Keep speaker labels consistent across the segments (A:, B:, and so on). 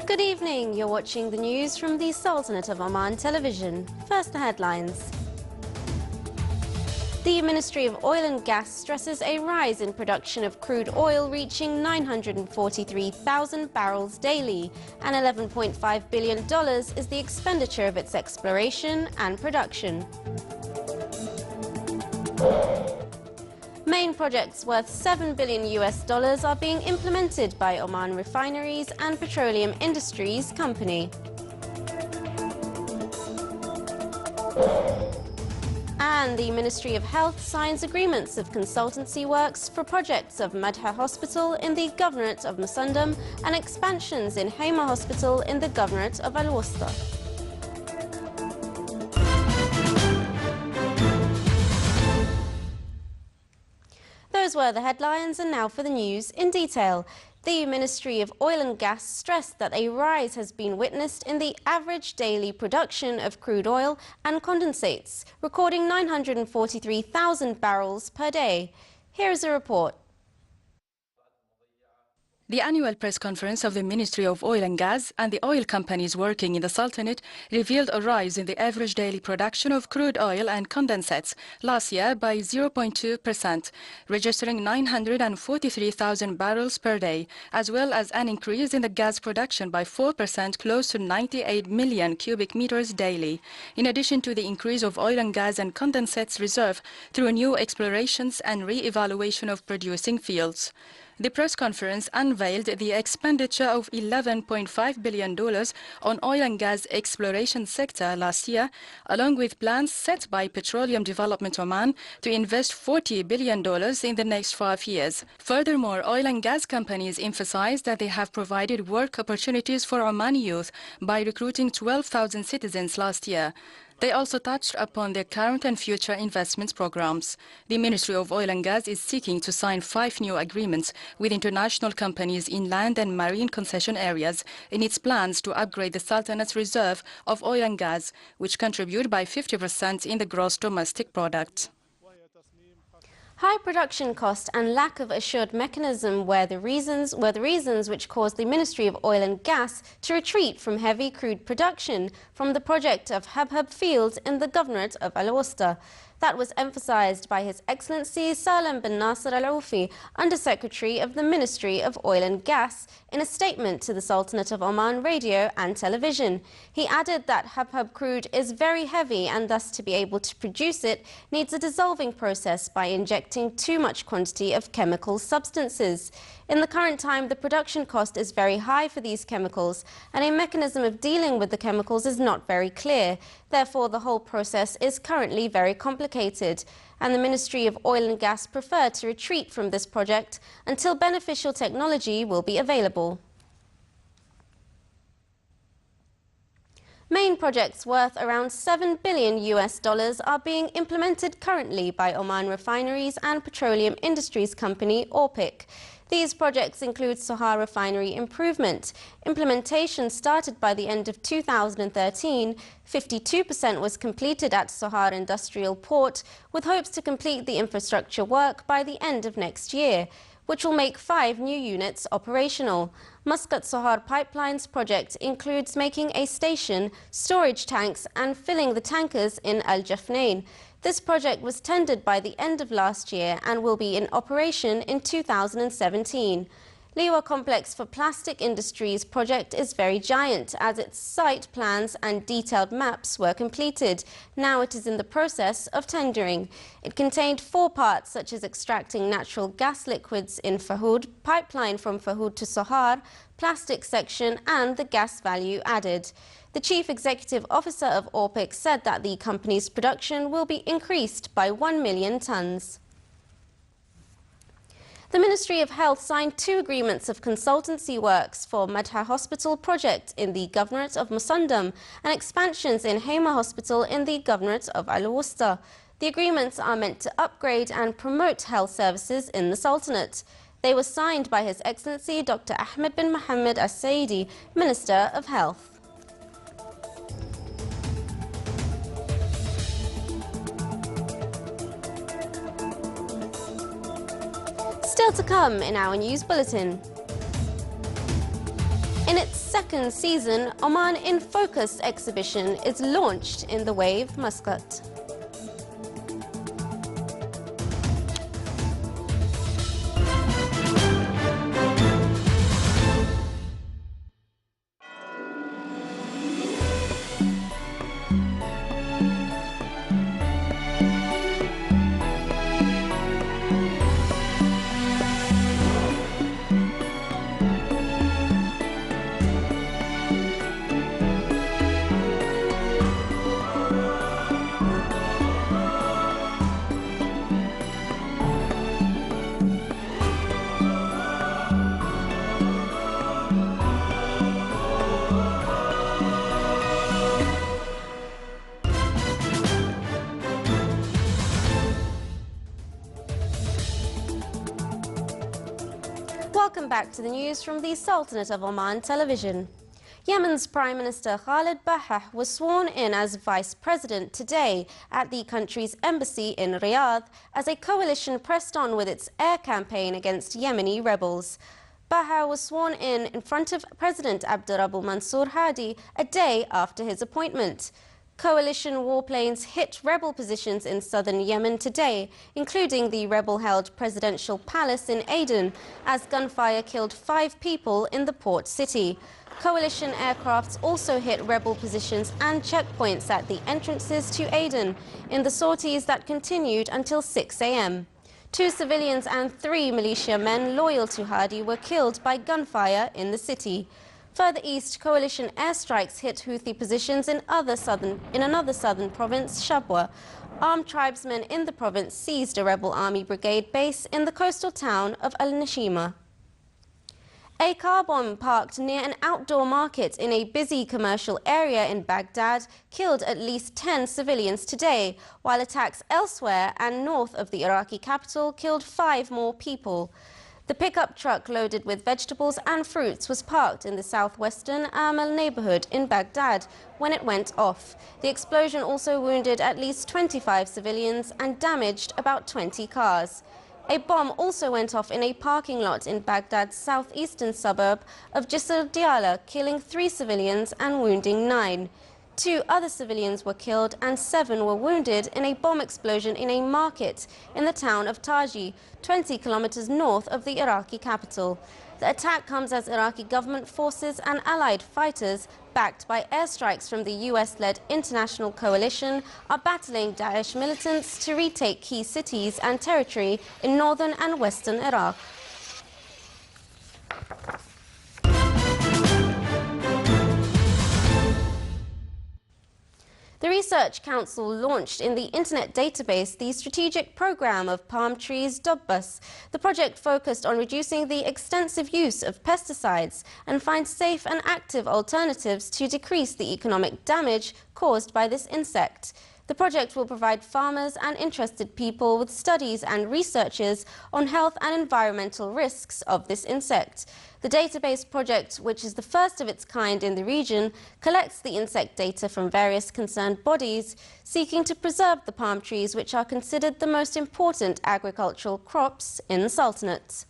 A: Good evening. You're watching the news from the Sultanate of Oman television. First, the headlines. The Ministry of Oil and Gas stresses a rise in production of crude oil reaching 943,000 barrels daily, and $11.5 billion is the expenditure of its exploration and production. Main projects worth $7 billion are being implemented by Oman Refineries and Petroleum Industries Company. And the Ministry of Health signs agreements of consultancy works for projects of Madha Hospital in the Governorate of Musandam and expansions in Hema Hospital in the Governorate of Al-Wusta. Those were the headlines, and now for the news in detail. The Ministry of Oil and Gas stressed that a rise has been witnessed in the average daily production of crude oil and condensates, recording 943,000 barrels per day. Here is a report.
B: The annual press conference of the Ministry of Oil and Gas and the oil companies working in the Sultanate revealed a rise in the average daily production of crude oil and condensates last year by 0.2%, registering 943,000 barrels per day, as well as an increase in the gas production by 4%, close to 98 million cubic meters daily, in addition to the increase of oil and gas and condensates reserve through new explorations and re-evaluation of producing fields. The press conference unveiled the expenditure of $11.5 billion on oil and gas exploration sector last year, along with plans set by Petroleum Development Oman to invest $40 billion in the next 5 years. Furthermore, oil and gas companies emphasized that they have provided work opportunities for Omani youth by recruiting 12,000 citizens last year. They also touched upon their current and future investment programs. The Ministry of Oil and Gas is seeking to sign 5 new agreements with international companies in land and marine concession areas in its plans to upgrade the Sultanate's reserve of oil and gas, which contribute by 50% in the gross domestic product.
A: High production cost and lack of assured mechanism were the reasons which caused the Ministry of Oil and Gas to retreat from heavy crude production from the project of Habhab Field in the Governorate of Al-Wusta. That was emphasized by His Excellency Salem bin Nasser Al-Oufi, Under-Secretary of the Ministry of Oil and Gas, in a statement to the Sultanate of Oman radio and television. He added that Habhab crude is very heavy, and thus to be able to produce it needs a dissolving process by injecting too much quantity of chemical substances. In the current time, the production cost is very high for these chemicals, and a mechanism of dealing with the chemicals is not very clear. Therefore, the whole process is currently very complicated, and the Ministry of Oil and Gas prefer to retreat from this project until beneficial technology will be available. Main projects worth around $7 billion are being implemented currently by Oman Refineries and Petroleum Industries Company, ORPIC. These projects include Sohar Refinery Improvement. Implementation started by the end of 2013. 52% was completed at Sohar Industrial Port, with hopes to complete the infrastructure work by the end of next year, which will make 5 new units operational. Muscat Sohar Pipelines project includes making a station, storage tanks and filling the tankers in Al Jafnain. This project was tendered by the end of last year and will be in operation in 2017. Liwa Complex for Plastic Industries project is very giant, as its site plans and detailed maps were completed. Now it is in the process of tendering. It contained 4 parts, such as extracting natural gas liquids in Fahud, pipeline from Fahud to Sohar, plastic section and the gas value added. The Chief Executive Officer of ORPIC said that the company's production will be increased by 1 million tonnes. The Ministry of Health signed 2 agreements of consultancy works for Madha Hospital project in the Governorate of Musandam and expansions in Hema Hospital in the Governorate of Al-Wusta. The agreements are meant to upgrade and promote health services in the Sultanate. They were signed by His Excellency Dr. Ahmed bin Mohammed Al-Saidi, Minister of Health. Still to come in our news bulletin. In its second season, Oman in Focus exhibition is launched in the Wave, Muscat. Welcome back to the news from the Sultanate of Oman television. Yemen's Prime Minister Khalid Bahah was sworn in as Vice President today at the country's embassy in Riyadh as a coalition pressed on with its air campaign against Yemeni rebels. Bahah was sworn in front of President Abdurrabbu Mansour Hadi a day after his appointment. Coalition warplanes hit rebel positions in southern Yemen today, including the rebel-held presidential palace in Aden, as gunfire killed 5 people in the port city. Coalition aircrafts also hit rebel positions and checkpoints at the entrances to Aden in the sorties that continued until 6 a.m. 2 civilians and 3 militia men loyal to Hadi were killed by gunfire in the city. Further east, coalition airstrikes hit Houthi positions in another southern province, Shabwa. Armed tribesmen in the province seized a rebel army brigade base in the coastal town of Al-Nashima. A car bomb parked near an outdoor market in a busy commercial area in Baghdad killed at least 10 civilians today, while attacks elsewhere and north of the Iraqi capital killed 5 more people. The pickup truck loaded with vegetables and fruits was parked in the southwestern Amal neighborhood in Baghdad when it went off. The explosion also wounded at least 25 civilians and damaged about 20 cars. A bomb also went off in a parking lot in Baghdad's southeastern suburb of Jisr Diyala, killing 3 civilians and wounding 9. 2 other civilians were killed and 7 were wounded in a bomb explosion in a market in the town of Taji, 20 kilometers north of the Iraqi capital. The attack comes as Iraqi government forces and allied fighters, backed by airstrikes from the US-led international coalition, are battling Daesh militants to retake key cities and territory in northern and western Iraq. The Research Council launched in the internet database the strategic program of palm trees Dobbas. The project focused on reducing the extensive use of pesticides and find safe and active alternatives to decrease the economic damage caused by this insect. The project will provide farmers and interested people with studies and researches on health and environmental risks of this insect. The database project, which is the first of its kind in the region, collects the insect data from various concerned bodies, seeking to preserve the palm trees which are considered the most important agricultural crops in the Sultanate.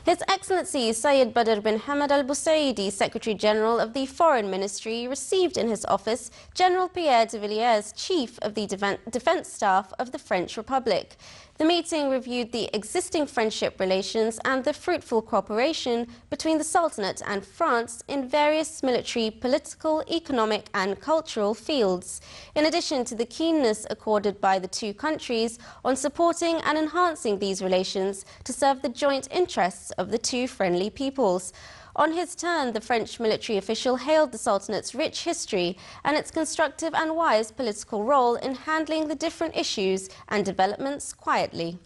A: His Excellency Sayyid Badr bin Hamad al-Busaidi, Secretary General of the Foreign Ministry, received in his office General Pierre de Villiers, Chief of the Defence Staff of the French Republic. The meeting reviewed the existing friendship relations and the fruitful cooperation between the Sultanate and France in various military, political, economic and cultural fields, in addition to the keenness accorded by the 2 countries on supporting and enhancing these relations to serve the joint interests of the 2 friendly peoples. On his turn, the French military official hailed the Sultanate's rich history and its constructive and wise political role in handling the different issues and developments quietly.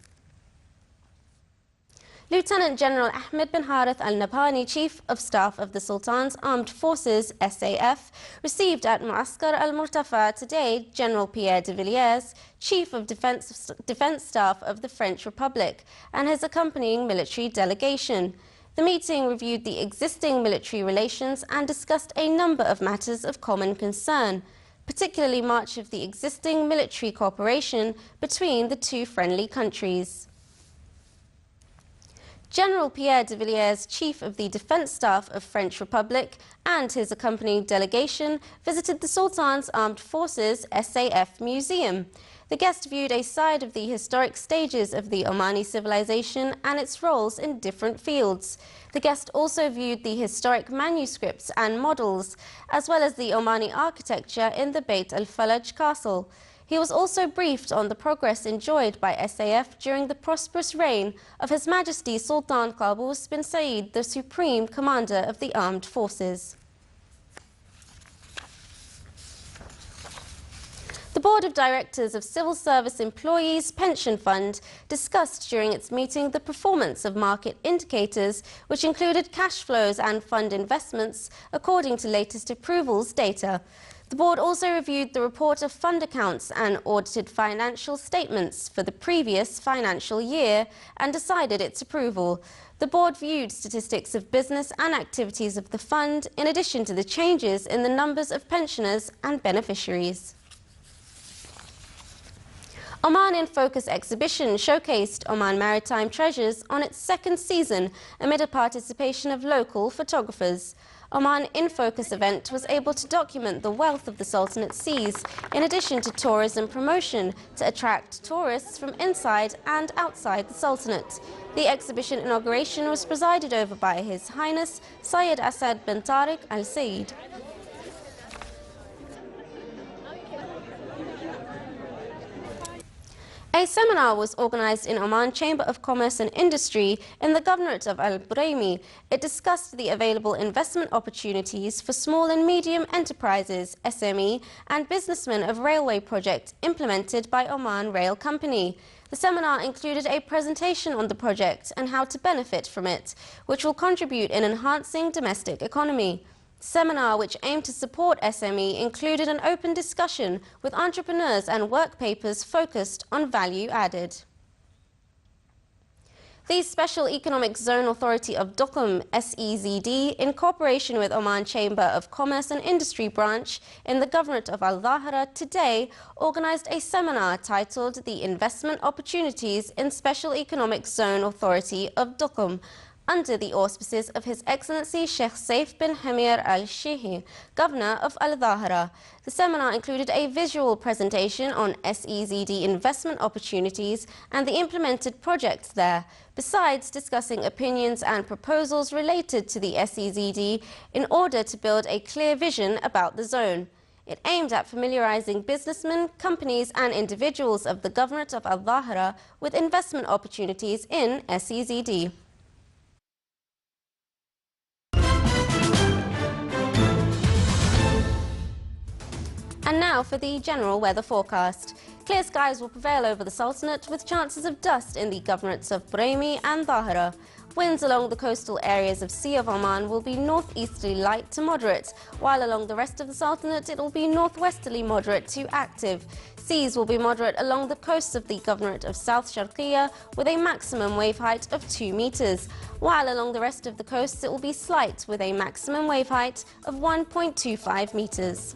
A: Lieutenant General Ahmed bin Harith al-Nabhani, Chief of Staff of the Sultan's Armed Forces, SAF, received at Muaskar al-Murtafa today General Pierre de Villiers, Chief of Defence Staff of the French Republic, and his accompanying military delegation. The meeting reviewed the existing military relations and discussed a number of matters of common concern, particularly much of the existing military cooperation between the 2 friendly countries. General Pierre de Villiers, Chief of the Defence Staff of French Republic, and his accompanying delegation visited the Sultan's Armed Forces SAF Museum. The guest viewed a side of the historic stages of the Omani civilization and its roles in different fields. The guest also viewed the historic manuscripts and models, as well as the Omani architecture in the Beit al-Falaj castle. He was also briefed on the progress enjoyed by SAF during the prosperous reign of His Majesty Sultan Qaboos bin Said, the Supreme Commander of the Armed Forces. The Board of Directors of Civil Service Employees Pension Fund discussed during its meeting the performance of market indicators, which included cash flows and fund investments, according to latest approvals data. The board also reviewed the report of fund accounts and audited financial statements for the previous financial year and decided its approval. The board viewed statistics of business and activities of the fund, in addition to the changes in the numbers of pensioners and beneficiaries. Oman in Focus exhibition showcased Oman maritime treasures on its second season amid a participation of local photographers. Oman in Focus event was able to document the wealth of the Sultanate seas, in addition to tourism promotion to attract tourists from inside and outside the Sultanate. The exhibition inauguration was presided over by His Highness Syed Asad bin Tariq Al Said. A seminar was organized in Oman Chamber of Commerce and Industry in the Governorate of Al Braymi. It discussed the available investment opportunities for small and medium enterprises, SME, and businessmen of railway project implemented by Oman Rail Company. The seminar included a presentation on the project and how to benefit from it, which will contribute in enhancing domestic economy. The seminar, which aimed to support SME, included an open discussion with entrepreneurs and work papers focused on value added. The Special Economic Zone Authority of Duqm, SEZD, in cooperation with Oman Chamber of Commerce and Industry branch in the Governorate of Al-Dhahra, today organized a seminar titled The Investment Opportunities in Special Economic Zone Authority of Duqm, under the auspices of His Excellency Sheikh Saif bin Hamir al-Shehi, Governor of Al-Dhahra. The seminar included a visual presentation on SEZD investment opportunities and the implemented projects there, besides discussing opinions and proposals related to the SEZD in order to build a clear vision about the zone. It aimed at familiarizing businessmen, companies and individuals of the Governorate of Al-Dhahra with investment opportunities in SEZD. And now for the general weather forecast. Clear skies will prevail over the Sultanate with chances of dust in the governorates of Braymi and Dhahra. Winds along the coastal areas of Sea of Oman will be northeasterly light to moderate, while along the rest of the Sultanate it will be northwesterly moderate to active. Seas will be moderate along the coasts of the governorate of South Sharqiya with a maximum wave height of 2 meters, while along the rest of the coasts it will be slight with a maximum wave height of 1.25 meters.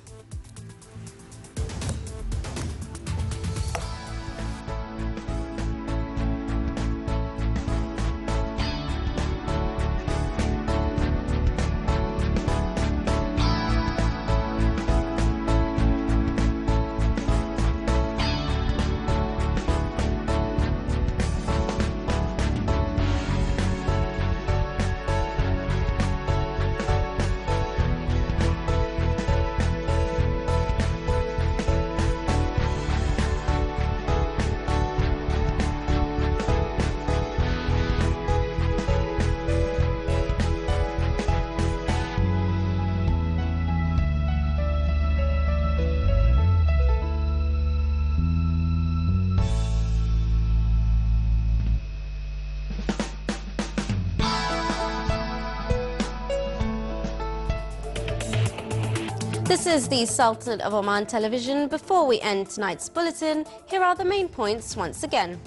A: This is the Sultanate of Oman television. Before we end tonight's bulletin, here are the main points once again.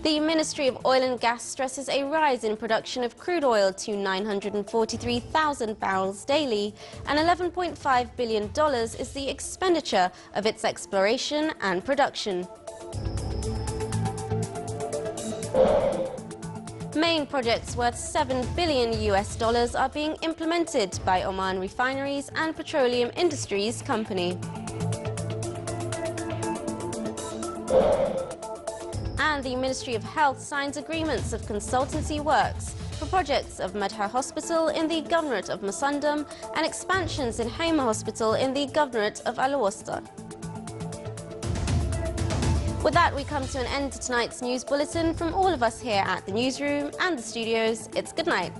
A: The Ministry of Oil and Gas stresses a rise in production of crude oil to 943,000 barrels daily, and $11.5 billion is the expenditure of its exploration and production. main projects worth $7 billion are being implemented by Oman Refineries and Petroleum Industries Company. And the Ministry of Health signs agreements of consultancy works for projects of Madha Hospital in the Governorate of Musandam and expansions in Haima Hospital in the Governorate of Al-Wasta. With that, we come to an end to tonight's news bulletin. From all of us here at the newsroom and the studios, it's good night.